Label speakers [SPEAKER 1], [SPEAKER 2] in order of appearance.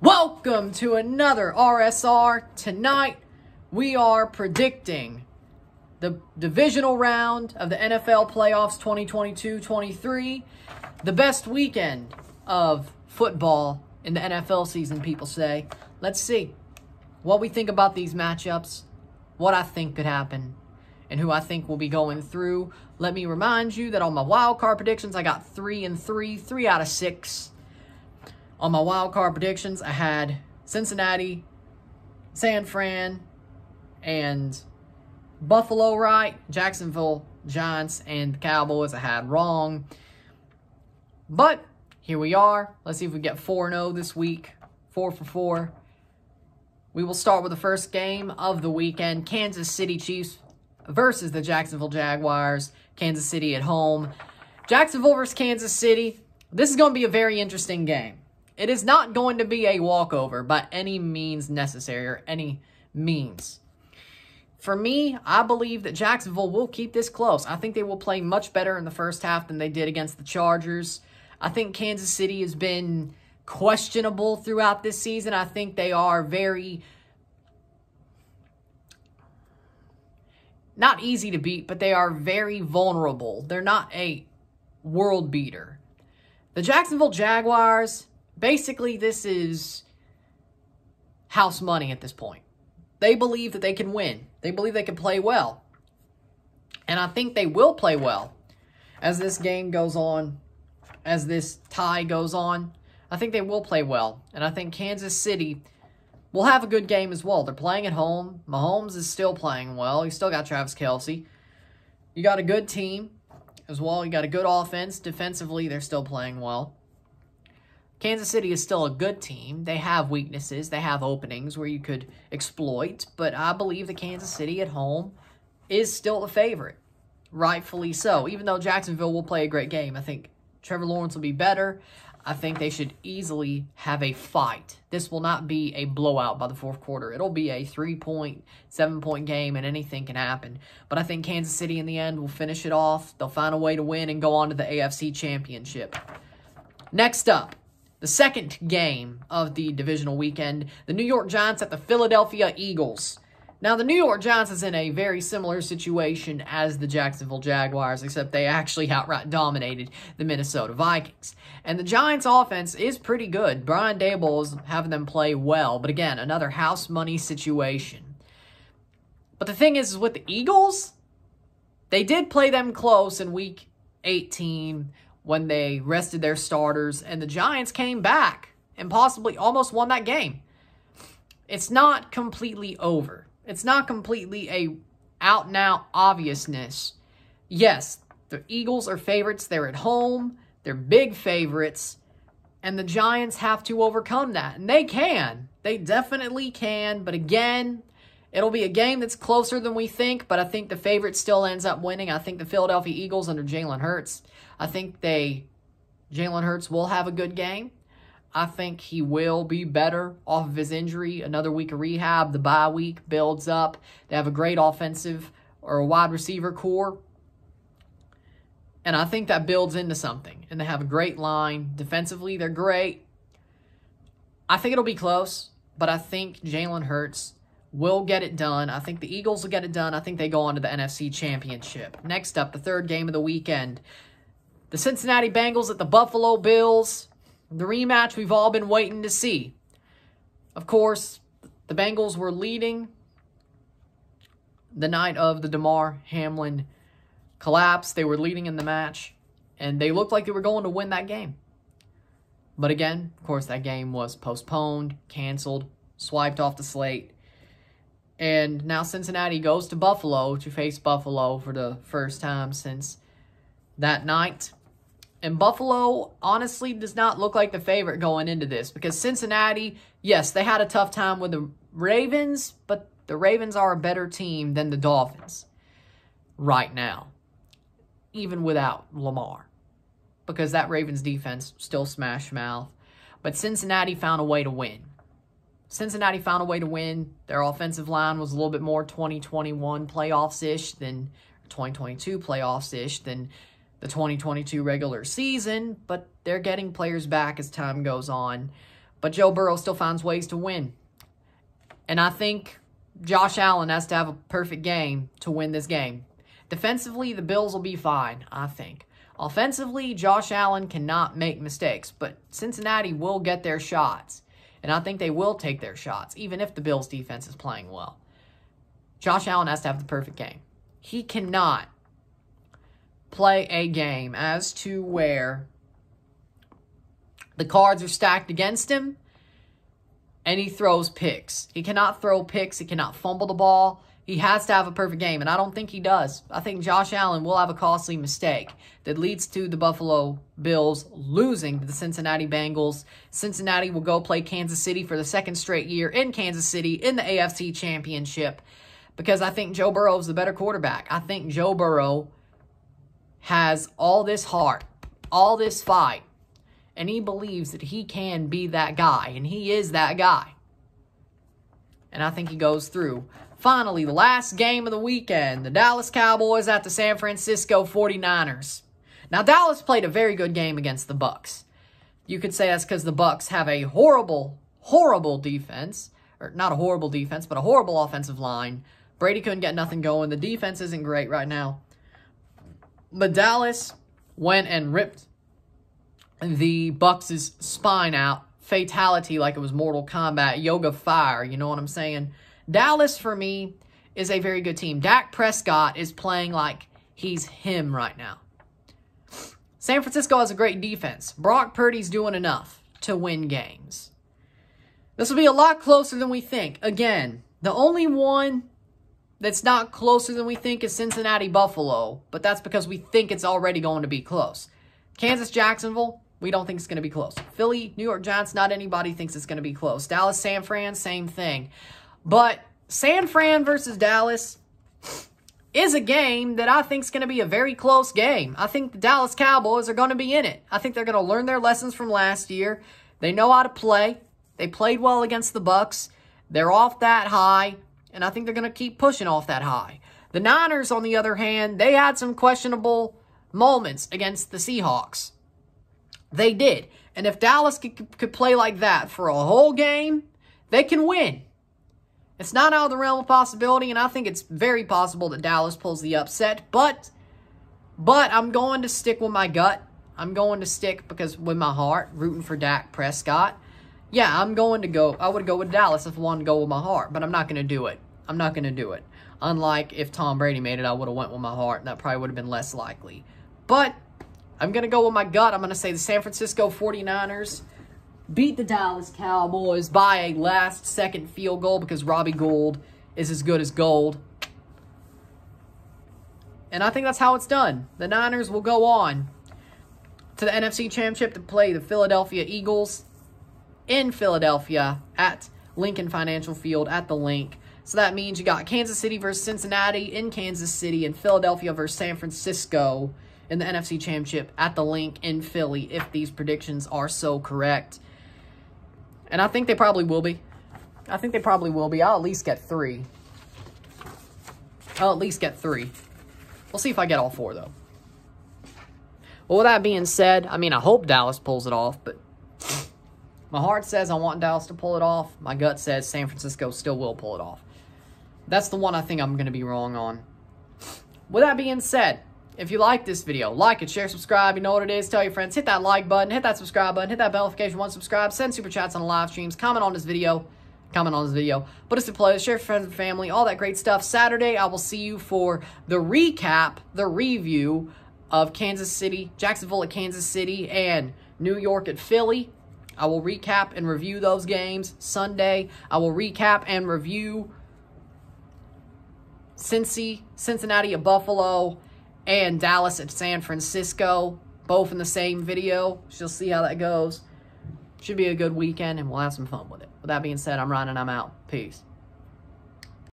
[SPEAKER 1] Welcome to another RSR. Tonight, we are predicting the divisional round of the NFL playoffs 2022-23, the best weekend of football in the NFL season, people say. Let's see what we think about these matchups, what I think could happen, and who I think will be going through. Let me remind you that on my wild card predictions, I got 3 and 3, 3 out of 6. On my wild card predictions, I had Cincinnati, San Fran, and Buffalo right. Jacksonville, Giants, and the Cowboys I had wrong. But here we are. Let's see if we get 4-0 this week. 4 for 4. We will start with the first game of the weekend. Kansas City Chiefs versus the Jacksonville Jaguars. Kansas City at home. Jacksonville versus Kansas City. This is going to be a very interesting game. It is not going to be a walkover by any means necessary or any means. For me, I believe that Jacksonville will keep this close. I think they will play much better in the first half than they did against the Chargers. I think Kansas City has been questionable throughout this season. I think they are very, not easy to beat, but they are very vulnerable. They're not a world beater. The Jacksonville Jaguars, basically, this is house money at this point. They believe that they can win. They believe they can play well. And I think they will play well as this game goes on, as this tie goes on. I think they will play well. And I think Kansas City will have a good game as well. They're playing at home. Mahomes is still playing well. You still got Travis Kelce. You got a good team as well. You got a good offense. Defensively, they're still playing well. Kansas City is still a good team. They have weaknesses. They have openings where you could exploit. But I believe that Kansas City at home is still the favorite. Rightfully so. Even though Jacksonville will play a great game. I think Trevor Lawrence will be better. I think they should easily have a fight. This will not be a blowout by the fourth quarter. It'll be a 3-point, 7-point game, and anything can happen. But I think Kansas City in the end will finish it off. They'll find a way to win and go on to the AFC Championship. Next up, the second game of the divisional weekend, the New York Giants at the Philadelphia Eagles. Now, the New York Giants is in a very similar situation as the Jacksonville Jaguars, except they actually outright dominated the Minnesota Vikings. And the Giants' offense is pretty good. Brian Daboll is having them play well, but again, another house money situation. But the thing is with the Eagles, they did play them close in Week 18 when they rested their starters, and the Giants came back and possibly almost won that game. It's not completely over. It's not completely a out-and-out obviousness. Yes, the Eagles are favorites. They're at home. They're big favorites. And the Giants have to overcome that. And they can. They definitely can. But again, it'll be a game that's closer than we think. But I think the favorite still ends up winning. I think the Philadelphia Eagles under Jalen Hurts, I think Jalen Hurts will have a good game. I think he will be better off of his injury. Another week of rehab. The bye week builds up. They have a great offensive or a wide receiver core. And I think that builds into something. And they have a great line. Defensively, they're great. I think it'll be close. But I think Jalen Hurts will get it done. I think the Eagles will get it done. I think they go on to the NFC Championship. Next up, the third game of the weekend. The Cincinnati Bengals at the Buffalo Bills. The rematch we've all been waiting to see. Of course, the Bengals were leading the night of the Damar Hamlin collapse. They were leading in the match, and they looked like they were going to win that game. But again, of course, that game was postponed, canceled, swiped off the slate. And now Cincinnati goes to Buffalo to face Buffalo for the first time since that night. And Buffalo, honestly, does not look like the favorite going into this. Because Cincinnati, yes, they had a tough time with the Ravens. But the Ravens are a better team than the Dolphins right now. Even without Lamar. Because that Ravens defense still smash mouth. But Cincinnati found a way to win. Cincinnati found a way to win. Their offensive line was a little bit more 2021 playoffs-ish than 2022 playoffs-ish than the 2022 regular season, but they're getting players back as time goes on. But Joe Burrow still finds ways to win. And I think Josh Allen has to have a perfect game to win this game. Defensively, the Bills will be fine, I think. Offensively, Josh Allen cannot make mistakes, but Cincinnati will get their shots. And I think they will take their shots, even if the Bills' defense is playing well. Josh Allen has to have the perfect game. He cannot play a game as to where the cards are stacked against him and he throws picks. He cannot throw picks. He cannot fumble the ball. He has to have a perfect game, and I don't think he does. I think Josh Allen will have a costly mistake that leads to the Buffalo Bills losing to the Cincinnati Bengals. Cincinnati will go play Kansas City for the second straight year in Kansas City in the AFC Championship because I think Joe Burrow is the better quarterback. I think Joe Burrow has all this heart, all this fight, and he believes that he can be that guy, and he is that guy. And I think he goes through. Finally, the last game of the weekend, the Dallas Cowboys at the San Francisco 49ers. Now, Dallas played a very good game against the Bucs. You could say that's because the Bucs have a horrible, horrible defense. Or not a horrible defense, but a horrible offensive line. Brady couldn't get nothing going. The defense isn't great right now. But Dallas went and ripped the Bucs' spine out. Fatality like it was Mortal Kombat. Yoga fire, you know what I'm saying? Dallas, for me, is a very good team. Dak Prescott is playing like he's him right now. San Francisco has a great defense. Brock Purdy's doing enough to win games. This will be a lot closer than we think. Again, the only one that's not closer than we think is Cincinnati-Buffalo, but that's because we think it's already going to be close. Kansas-Jacksonville, we don't think it's going to be close. Philly, New York Giants, not anybody thinks it's going to be close. Dallas-San Fran, same thing. But San Fran versus Dallas is a game that I think is going to be a very close game. I think the Dallas Cowboys are going to be in it. I think they're going to learn their lessons from last year. They know how to play. They played well against the Bucs. They're off that high, and I think they're going to keep pushing off that high. The Niners, on the other hand, they had some questionable moments against the Seahawks. They did. And if Dallas could play like that for a whole game, they can win. It's not out of the realm of possibility, and I think it's very possible that Dallas pulls the upset. But I'm going to stick with my gut. I'm going to stick with my heart, rooting for Dak Prescott. Yeah, I would go with Dallas if I wanted to go with my heart, but I'm not going to do it. I'm not going to do it. Unlike if Tom Brady made it, I would have went with my heart, and that probably would have been less likely. But I'm going to go with my gut. I'm going to say the San Francisco 49ers beat the Dallas Cowboys by a last-second field goal because Robbie Gould is as good as gold. And I think that's how it's done. The Niners will go on to the NFC Championship to play the Philadelphia Eagles in Philadelphia at Lincoln Financial Field at the Link. So that means you got Kansas City versus Cincinnati in Kansas City and Philadelphia versus San Francisco in the NFC Championship at the Link in Philly if these predictions are so correct. And I think they probably will be. I think they probably will be. I'll at least get 3. I'll at least get 3. We'll see if I get all 4, though. Well, with that being said, I mean, I hope Dallas pulls it off, but my heart says I want Dallas to pull it off. My gut says San Francisco still will pull it off. That's the one I think I'm going to be wrong on. With that being said, if you like this video, like it, share, subscribe. You know what it is. Tell your friends. Hit that like button. Hit that subscribe button. Hit that bell notification once subscribe. Send super chats on the live streams. Comment on this video. Put us to play. Share with friends and family. All that great stuff. Saturday, I will see you for the recap, the review of Kansas City, Jacksonville at Kansas City, and New York at Philly. I will recap and review those games. Sunday, I will recap and review Cincinnati at Buffalo, and Dallas at San Francisco, both in the same video. She'll see how that goes. Should be a good weekend, and we'll have some fun with it. With that being said, I'm Ryan, and I'm out. Peace.